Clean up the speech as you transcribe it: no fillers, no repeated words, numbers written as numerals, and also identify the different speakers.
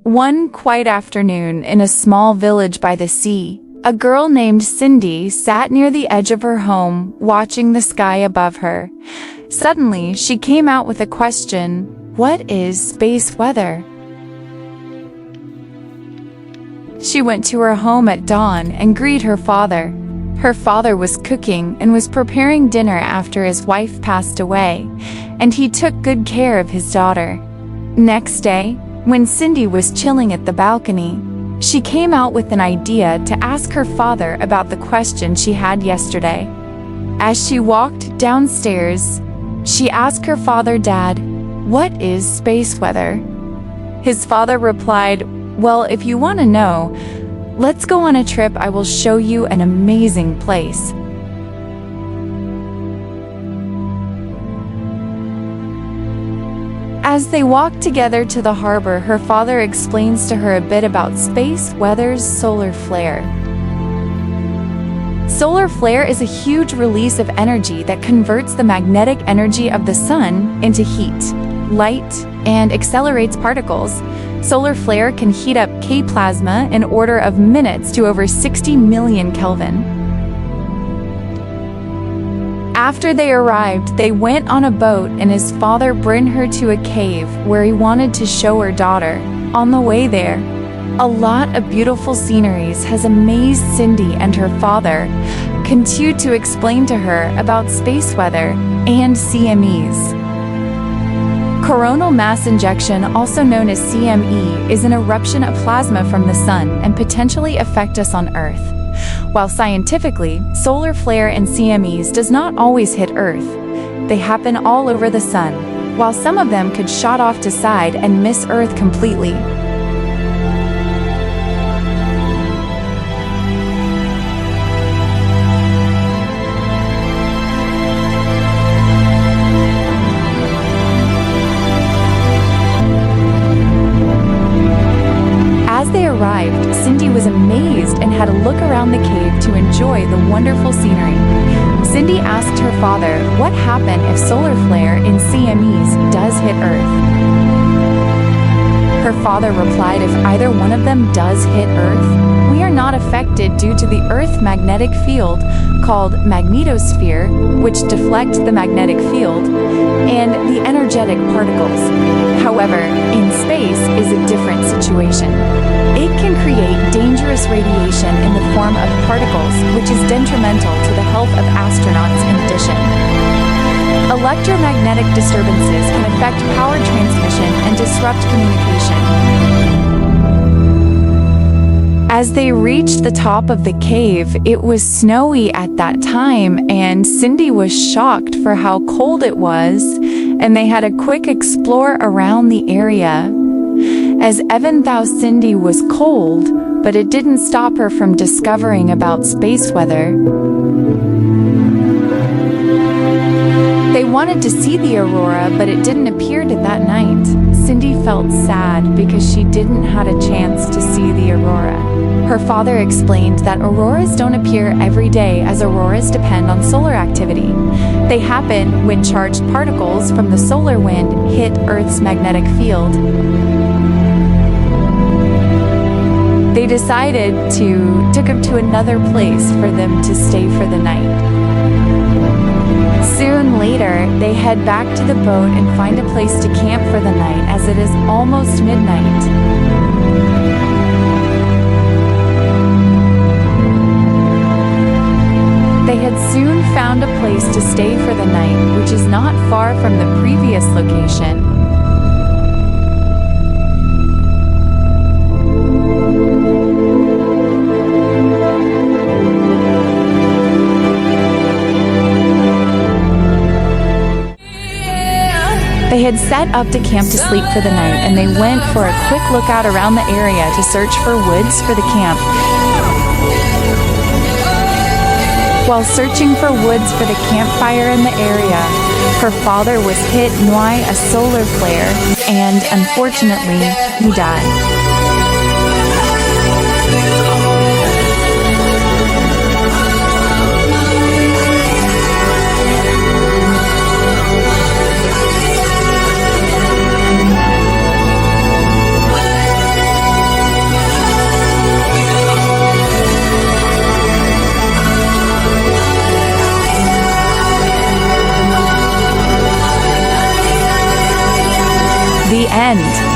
Speaker 1: One quiet afternoon in a small village by the sea, a girl named Cindy sat near the edge of her home, watching the sky above her. Suddenly, she came out with a question: what is space weather? She went to her home at dawn and greeted her father. Her father was cooking and was preparing dinner after his wife passed away, and he took good care of his daughter. Next day, when Cindy was chilling at the balcony, she came out with an idea to ask her father about the question she had yesterday. As she walked downstairs, she asked her father, "Dad, what is space weather?" His father replied, "Well, if you want to know, let's go on a trip. I will show you an amazing place." As they walked together to the harbor, her father explains to her a bit about space weather's solar flare. Solar flare is a huge release of energy that converts the magnetic energy of the sun into heat, light, and accelerates particles. Solar flare can heat up K-plasma in order of minutes to over 60 million Kelvin. After they arrived, they went on a boat and his father brought her to a cave where he wanted to show her daughter. On the way there, a lot of beautiful sceneries has amazed Cindy, and her father continued to explain to her about space weather and CMEs. Coronal mass ejection, also known as CME, is an eruption of plasma from the sun and potentially affect us on Earth. While scientifically, solar flare and CMEs does not always hit Earth. They happen all over the sun, while some of them could shot off to side and miss Earth completely. As they arrived, Cindy was amazed and had a look around the cave to enjoy the wonderful scenery. Cindy asked her father what happened if solar flare in CMEs does hit Earth. Her father replied, "If either one of them does hit Earth, we are not affected due to the Earth's magnetic field called magnetosphere, which deflect the magnetic field, and the energetic particles. However, in space is a different situation. It can create dangerous radiation in the form of particles, which is detrimental to the health of astronauts in addition. Electromagnetic disturbances can affect power transmission and disrupt communication." As they reached the top of the cave, it was snowy at that time, and Cindy was shocked for how cold it was, and they had a quick explore around the area. As even though Cindy was cold, but it didn't stop her from discovering about space weather. They wanted to see the aurora, but it didn't appear that night. Cindy felt sad because she didn't have a chance to see the aurora. Her father explained that auroras don't appear every day, as auroras depend on solar activity. They happen when charged particles from the solar wind hit Earth's magnetic field. They decided to take him to another place for them to stay for the night. Soon later, they head back to the boat and find a place to camp for the night, as it is almost midnight. They had soon found a place to stay for the night, which is not far from the previous location. They had set up to camp to sleep for the night, and they went for a quick lookout around the area to search for woods for the camp. While searching for woods for the campfire in the area, her father was hit by a solar flare, and unfortunately, he died. The end.